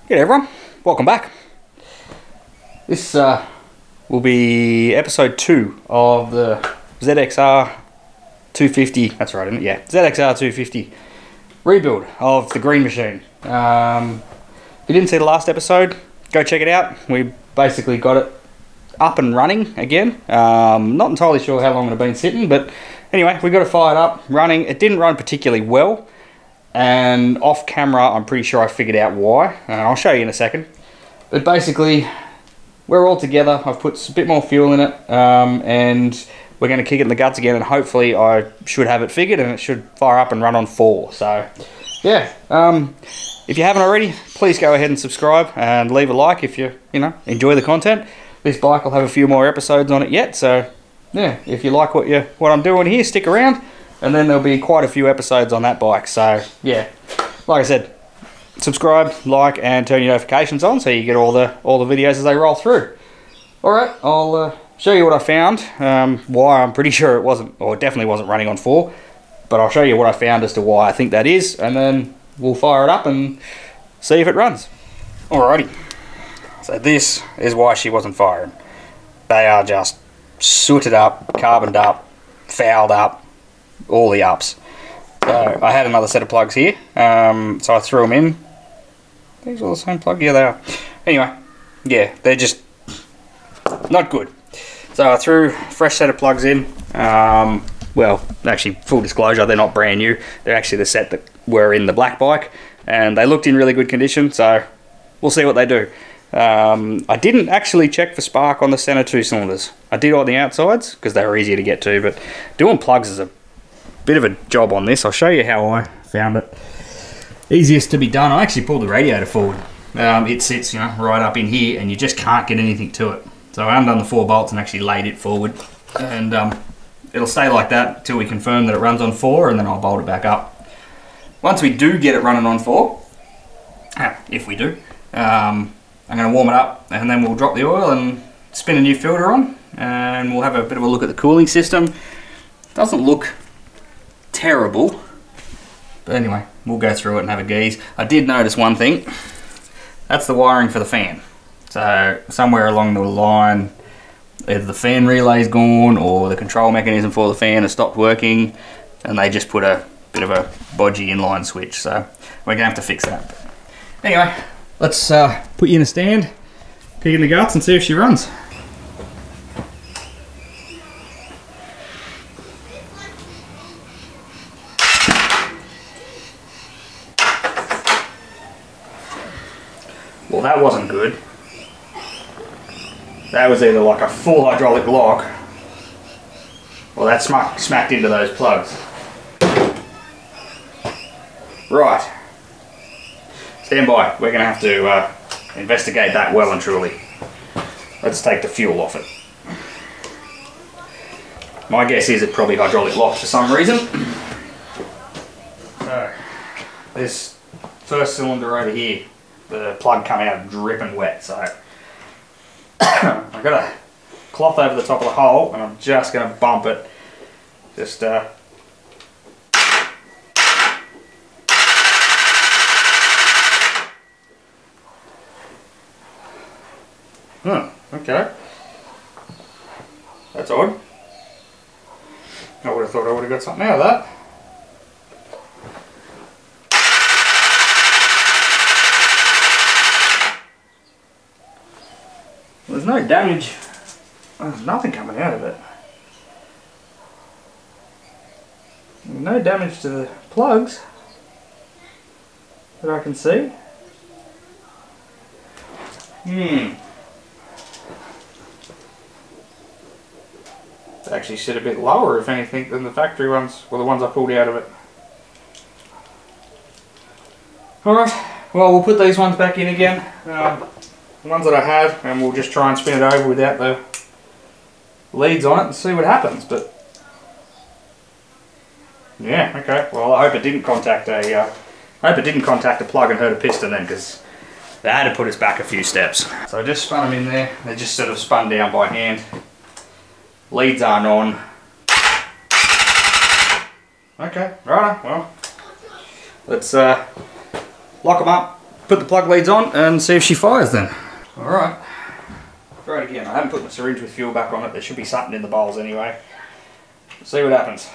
G'day everyone, welcome back. This will be episode 2 of the ZXR250, that's right, isn't it? Yeah, ZXR250 rebuild of the green machine. If you didn't see the last episode, go check it out. We basically got it up and running again. Not entirely sure how long it had been sitting, but anyway, we got it fired up, running. It didn't run particularly well. And off camera, I'm pretty sure I figured out why. I'll show you in a second. But basically, we're all together. I've put a bit more fuel in it, and we're going to kick it in the guts again. And hopefully, I should have it figured, and it should fire up and run on 4. So, yeah. If you haven't already, please go ahead and subscribe and leave a like if you enjoy the content. This bike will have a few more episodes on it yet. So, yeah, if you like what I'm doing here, stick around. And then there'll be quite a few episodes on that bike. So, yeah, like I said, subscribe, like, and turn your notifications on so you get all the videos as they roll through. Alright, I'll show you what I found, why I'm pretty sure it wasn't, or definitely wasn't running on 4. But I'll show you what I found as to why I think that is, and then we'll fire it up and see if it runs. Alrighty, so this is why she wasn't firing. They are just sooted up, carboned up, fouled up. All the ups. So I had another set of plugs here, so I threw them in. These are all the same plug? Yeah, they are. Anyway, yeah, they're just not good. So I threw a fresh set of plugs in. Well, actually, full disclosure, they're not brand new. They're actually the set that were in the black bike, and they looked in really good condition, so we'll see what they do. I didn't actually check for spark on the center 2 cylinders. I did on the outsides, because they were easier to get to, but doing plugs is a bit of a job on this. I'll show you how I found it. Easiest to be done. I actually pulled the radiator forward. It sits, right up in here, and you just can't get anything to it. So I undone the 4 bolts and actually laid it forward, and it'll stay like that until we confirm that it runs on 4, and then I'll bolt it back up. Once we do get it running on 4, if we do, I'm going to warm it up, and then we'll drop the oil and spin a new filter on, and we'll have a bit of a look at the cooling system. Doesn't look terrible, but anyway, we'll go through it and have a gaze. I did notice one thing. That's the wiring for the fan. So somewhere along the line, either the fan relay's gone or the control mechanism for the fan has stopped working, and they just put a bit of a bodgy inline switch. So we're gonna have to fix that. Anyway, let's put you in a stand, kick in the guts, and see if she runs. Well, that wasn't good. That was either like a full hydraulic lock, or that smacked into those plugs. Right. Stand by. We're going to have to investigate that well and truly. Let's take the fuel off it. My guess is it probably hydraulic locked for some reason. So, this first cylinder over here, the plug come out dripping wet, so I've got a cloth over the top of the hole, and I'm just going to bump it. Just okay. That's odd. I would have thought I would have got something out of that. There's no damage. There's nothing coming out of it. No damage to the plugs that I can see. They actually sit a bit lower, if anything, than the factory ones, or the ones I pulled out of it. Alright, well, we'll put these ones back in again. The ones that I have, and we'll just try and spin it over without the leads on it and see what happens. But yeah, okay. Well, I hope it didn't contact a plug and hurt a piston then, because they had to put us back a few steps. So I just spun them in there. They just sort of spun down by hand. Leads aren't on. Okay, righto. Well, let's lock them up, put the plug leads on and see if she fires then. Alright. Try it again. I haven't put my syringe with fuel back on it. There should be something in the bowls anyway. See what happens.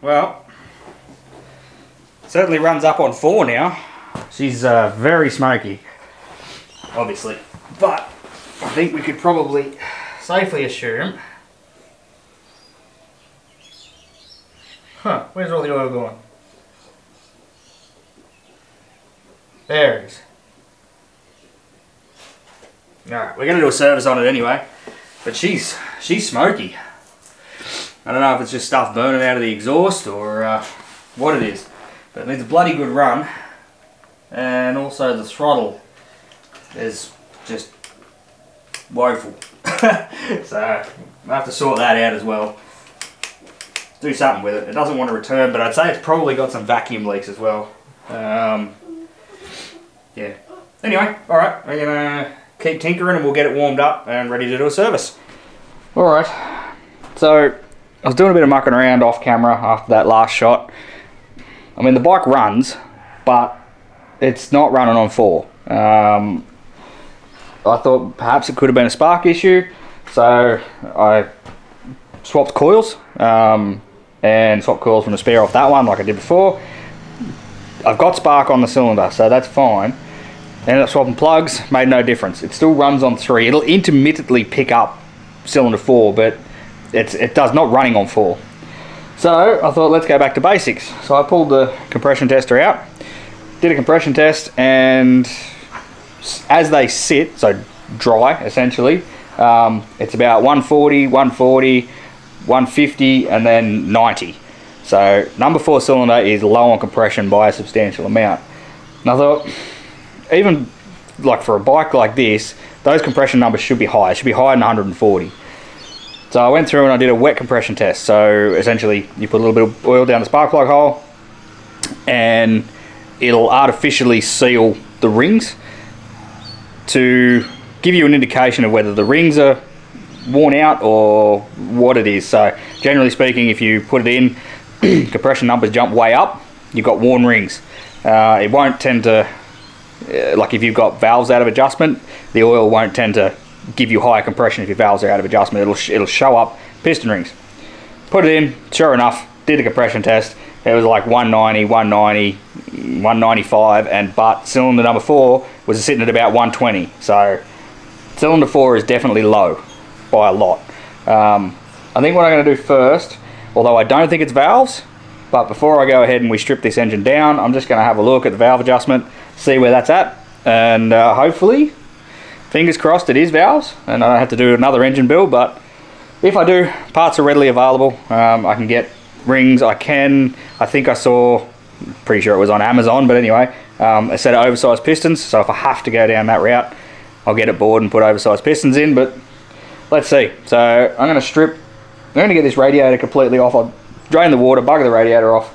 Well, certainly runs up on 4 now. She's very smoky, obviously, but I think we could probably safely assume. Huh, where's all the oil going? There it is. Alright, we're going to do a service on it anyway, but she's smoky. I don't know if it's just stuff burning out of the exhaust or what it is, but it needs a bloody good run. And also the throttle is just woeful. So I have to sort that out as well. Do something with it. It doesn't want to return, but I'd say it's probably got some vacuum leaks as well. Yeah. Anyway, alright, we're gonna keep tinkering and we'll get it warmed up and ready to do a service. Alright, so I was doing a bit of mucking around off camera after that last shot. I mean, the bike runs, but it's not running on 4. I thought perhaps it could have been a spark issue, so I swapped coils and swapped coils from the spare off that one like I did before. I've got spark on the cylinder, so that's fine. Ended up swapping plugs, made no difference. It still runs on 3. It'll intermittently pick up cylinder 4, but it does not running on 4. So I thought, let's go back to basics. So I pulled the compression tester out, did a compression test, and as they sit, so dry essentially, it's about 140, 140, 150, and then 90. So number 4 cylinder is low on compression by a substantial amount. And I thought, even like for a bike like this, those compression numbers should be high. It should be higher than 140. So I went through and I did a wet compression test. So essentially you put a little bit of oil down the spark plug hole and it'll artificially seal the rings to give you an indication of whether the rings are worn out or what it is. So generally speaking, if you put it in, compression numbers jump way up, you've got worn rings. It won't tend to, like if you've got valves out of adjustment, the oil won't tend to give you higher compression if your valves are out of adjustment. It'll show up piston rings. Put it in, sure enough, did a compression test. It was like 190, 190, 195, but cylinder number 4 was sitting at about 120. So cylinder 4 is definitely low by a lot. I think what I'm going to do first, although I don't think it's valves, but before I go ahead and we strip this engine down, I'm just going to have a look at the valve adjustment, see where that's at, and hopefully, fingers crossed, it is valves, and I don't have to do another engine build. But if I do, parts are readily available. I can get rings. I think I saw, pretty sure it was on Amazon, but anyway, a set of oversized pistons. So if I have to go down that route, I'll get it bored and put oversized pistons in. But let's see. So I'm going to strip. I'm going to get this radiator completely off. I'll drain the water, bugger the radiator off,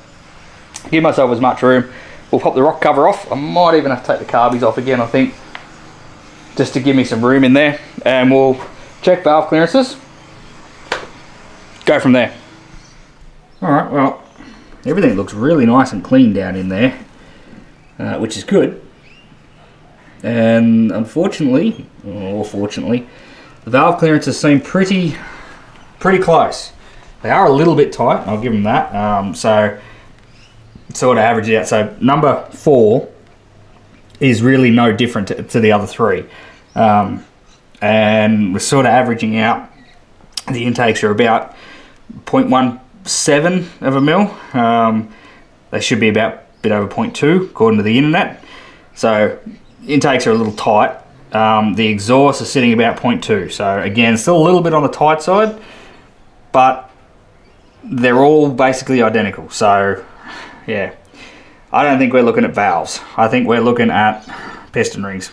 give myself as much room. We'll pop the rock cover off. I might even have to take the carbies off again, I think, just to give me some room in there. And we'll check valve clearances. Go from there. Alright, well, everything looks really nice and clean down in there, which is good. And unfortunately, or fortunately, the valve clearances seem pretty close. They are a little bit tight, I'll give them that. So sort of average it out. So number 4 is really no different to the other 3. And we're sort of averaging out. The intakes are about 0.17 of a mil. They should be about a bit over 0.2 according to the internet. So intakes are a little tight. The exhaust is sitting about 0.2. So again, still a little bit on the tight side, but they're all basically identical. So yeah, I don't think we're looking at valves. I think we're looking at piston rings.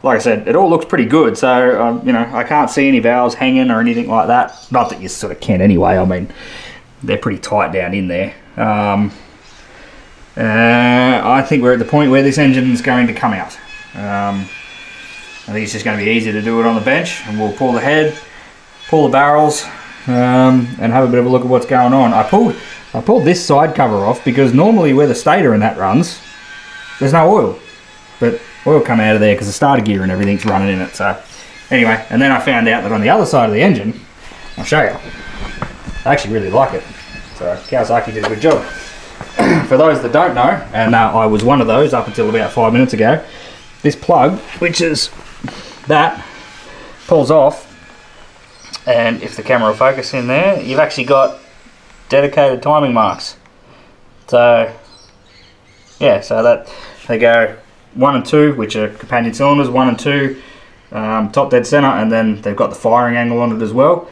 Like I said, it all looks pretty good. So you know, I can't see any valves hanging or anything like that. Not that you sort of can anyway. I mean, they're pretty tight down in there. I think we're at the point where this engine is going to come out. I think it's just going to be easier to do it on the bench, and we'll pull the head, pull the barrels, and have a bit of a look at what's going on. I pulled this side cover off because normally where the stator and that runs, there's no oil, but oil come out of there because the starter gear and everything's running in it. So anyway, and then I found out that on the other side of the engine, I'll show you, I actually really like it. So Kawasaki did a good job. For those that don't know, and I was one of those up until about 5 minutes ago, this plug, which is that, pulls off, and if the camera will focus in there, you've actually got dedicated timing marks. So yeah, so that they go 1 and 2, which are companion cylinders, 1 and 2, top dead center, and then they've got the firing angle on it as well.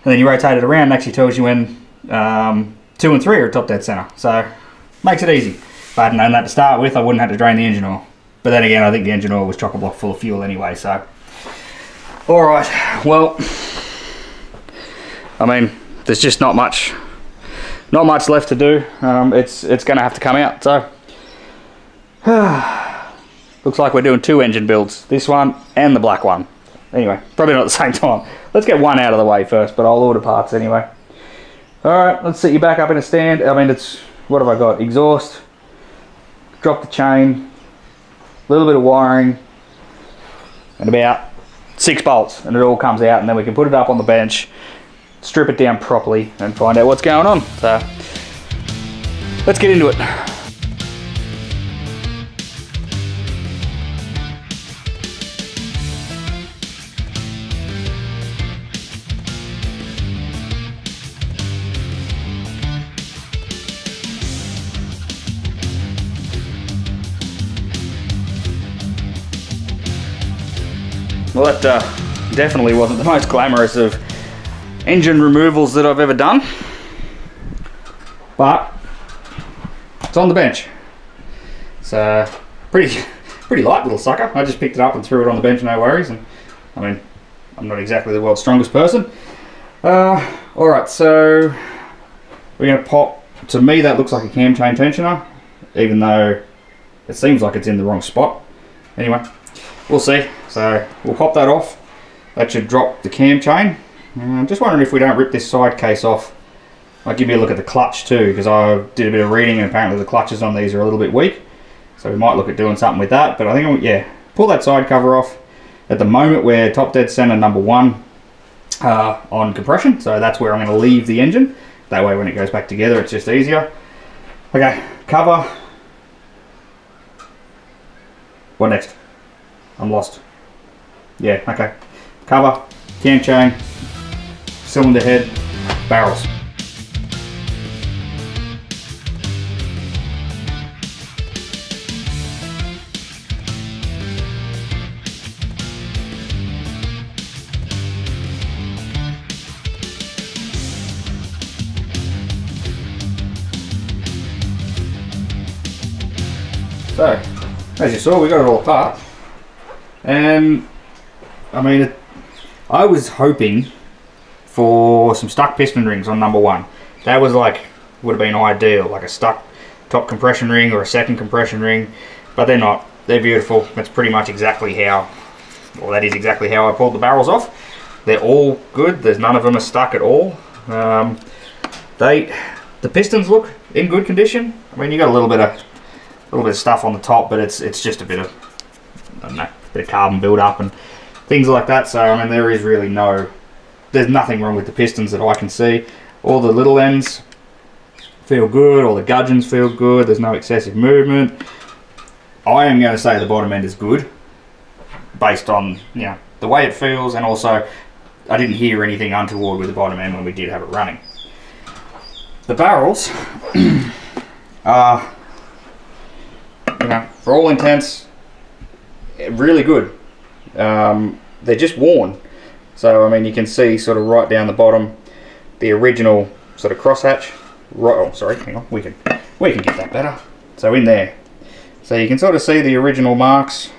And then you rotate it around, and actually tells you when 2 and 3 are top dead center. So makes it easy. If I hadn't known that to start with, I wouldn't have to drain the engine oil. But then again, I think the engine oil was chock-a-block full of fuel anyway. So alright, well, I mean, there's just not much left to do. It's going to have to come out. So looks like we're doing 2 engine builds, this one and the black one. Anyway, probably not at the same time. Let's get one out of the way first, but I'll order parts anyway. Alright, let's set you back up in a stand. I mean, it's, what have I got? Exhaust, drop the chain, a little bit of wiring, and about 6 bolts, and it all comes out, and then we can put it up on the bench, strip it down properly, and find out what's going on. So let's get into it. Well, that definitely wasn't the most glamorous of engine removals that I've ever done, but it's on the bench. It's a pretty light little sucker. I just picked it up and threw it on the bench, no worries. And I mean, I'm not exactly the world's strongest person. Alright, so we're going to pop, to me that looks like a cam chain tensioner, even though it seems like it's in the wrong spot. Anyway, we'll see. So we'll pop that off. That should drop the cam chain. I'm just wondering if we don't rip this side case off I'll give you a look at the clutch too, because I did a bit of reading and apparently the clutches on these are a little bit weak. So we might look at doing something with that. But I think, yeah, pull that side cover off. At the moment we're top dead center number 1 on compression. So that's where I'm going to leave the engine. That way when it goes back together it's just easier. Okay, cover. What next? I'm lost. Yeah, okay. Cover, cam chain, cylinder head, barrels. So, as you saw, we got it all apart, and I mean, I was hoping for some stuck piston rings on number 1. That was like, would have been ideal, like a stuck top compression ring or a second compression ring, but they're not. They're beautiful. That's pretty much exactly how, well, that is exactly how I pulled the barrels off. They're all good. There's none of them are stuck at all. The pistons look in good condition. I mean, you got a little bit of stuff on the top, but it's just a bit of, I don't know, a bit of carbon build up and things like that. So I mean, there is really there's nothing wrong with the pistons that I can see. All the little ends feel good, all the gudgeons feel good, there's no excessive movement. I am going to say the bottom end is good based on, you know, the way it feels, and also I didn't hear anything untoward with the bottom end when we did have it running. The barrels are, you know, for all intents, really good. They're just worn. So, I mean, you can see sort of right down the bottom, the original sort of crosshatch. Right, oh, sorry, hang on, we can get that better. So in there. So you can sort of see the original marks,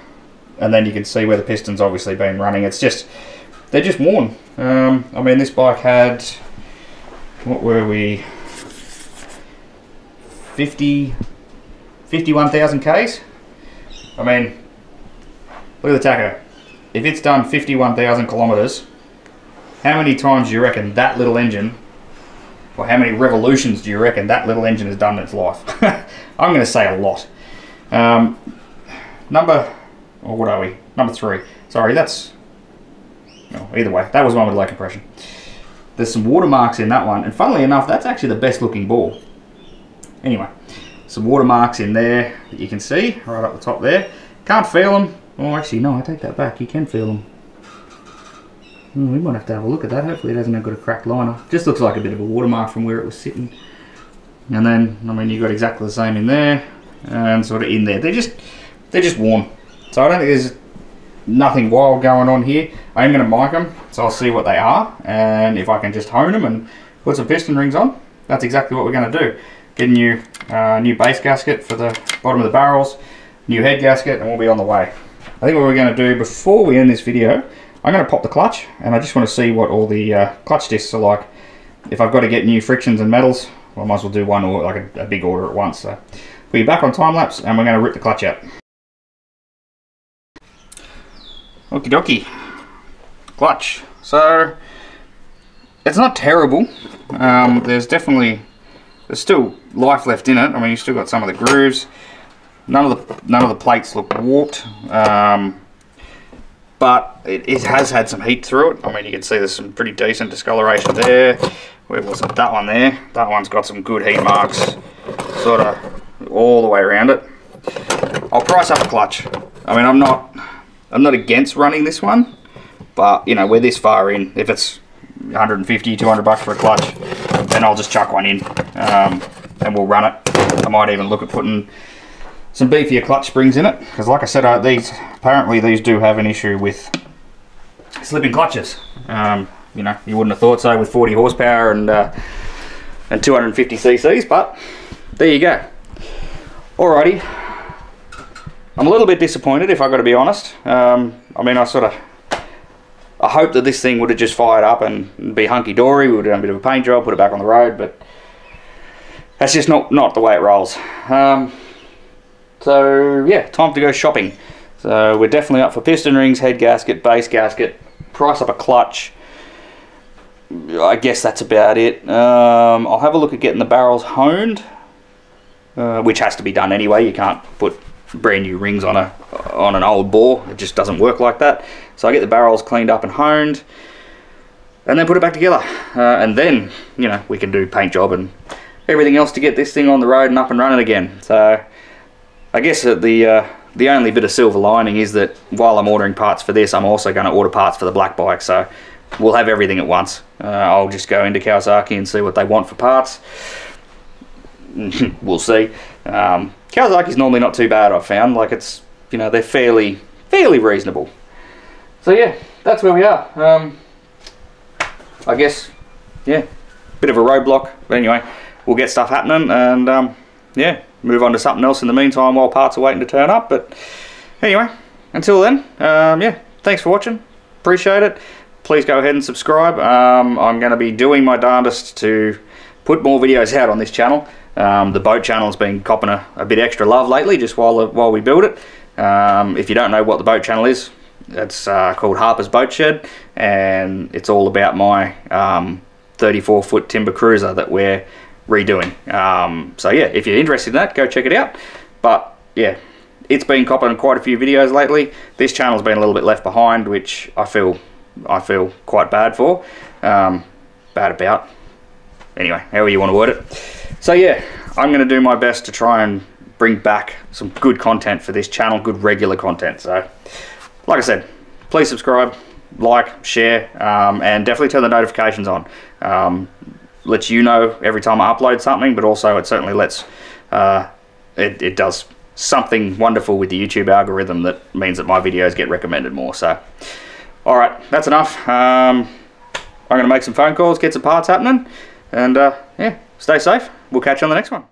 and then you can see where the piston's obviously been running. It's just, they're just worn. I mean, this bike had, what were we, 51,000 Ks? I mean, look at the tacho. If it's done 51,000 kilometers, how many times do you reckon that little engine, or how many revolutions do you reckon that little engine has done in its life? I'm going to say a lot. Number 3. Sorry, that's, no, either way, that was one with low compression. There's some watermarks in that one, and funnily enough, that's actually the best looking ball. Anyway, some watermarks in there that you can see right up the top there. Can't feel them. Oh, actually, no, I take that back. You can feel them. Oh, we might have to have a look at that. Hopefully it hasn't got a cracked liner. Just looks like a bit of a watermark from where it was sitting. And then, I mean, you've got exactly the same in there and sort of in there. They're just worn. So I don't think there's nothing wild going on here. I am going to mic them, so I'll see what they are. And if I can just hone them and put some piston rings on, that's exactly what we're going to do. Get a new base gasket for the bottom of the barrels, new head gasket, and we'll be on the way. I think what we're going to do before we end this video, I'm going to pop the clutch, and I just want to see what all the clutch discs are like. If I've got to get new frictions and metals, well, I might as well do one, or like a big order at once. So we'll be back on time lapse, and we're going to rip the clutch out. Okie dokie. Clutch. So it's not terrible. There's still life left in it. I mean, you've still got some of the grooves. None of the plates look warped, but it has had some heat through it. I mean, you can see there's some pretty decent discoloration there. Where was it? That one there. That one's got some good heat marks, sort of all the way around it. I'll price up a clutch. I mean, I'm not against running this one, but you know, we're this far in. If it's 150, 200 bucks for a clutch, then I'll just chuck one in, and we'll run it. I might even look at putting some beefier clutch springs in it, because like I said, apparently these do have an issue with slipping clutches. You know, you wouldn't have thought so with 40 horsepower and 250 cc's, but there you go. Alrighty, I'm a little bit disappointed, if I've got to be honest. I mean, I hope that this thing would have just fired up and be hunky-dory. We would have done a bit of a paint job, put it back on the road, but that's just not the way it rolls. So yeah, time to go shopping. So we're definitely up for piston rings, head gasket, base gasket, price up a clutch. I guess that's about it. I'll have a look at getting the barrels honed, which has to be done anyway. You can't put brand new rings on an old bore. It just doesn't work like that. So I get the barrels cleaned up and honed, and then put it back together. And then, you know, we can do paint job and everything else to get this thing on the road and up and running again. So I guess the only bit of silver lining is that while I'm ordering parts for this, I'm also going to order parts for the black bike. So we'll have everything at once. I'll just go into Kawasaki and see what they want for parts. We'll see. Kawasaki's normally not too bad, I've found. Like, it's, you know, they're fairly reasonable. So yeah, that's where we are. I guess, yeah, bit of a roadblock. But anyway, we'll get stuff happening and yeah, move on to something else in the meantime while parts are waiting to turn up. But anyway, until then, yeah, thanks for watching. Appreciate it. Please go ahead and subscribe. I'm going to be doing my darndest to put more videos out on this channel. The boat channel's been copping a bit extra love lately, just while we build it. If you don't know what the boat channel is, it's called Harper's Boat Shed, and it's all about my 34-foot timber cruiser that we're redoing. So yeah, if you're interested in that, go check it out. But yeah, it's been copping quite a few videos lately. This channel's been a little bit left behind, which I feel quite bad for. Bad about. Anyway, however you want to word it. So yeah, I'm going to do my best to try and bring back some good content for this channel, good regular content. So, like I said, please subscribe, like, share, and definitely turn the notifications on. Lets you know every time I upload something, but also it certainly lets, it does something wonderful with the YouTube algorithm that means that my videos get recommended more. So, alright, that's enough. I'm going to make some phone calls, get some parts happening, and yeah, stay safe. We'll catch you on the next one.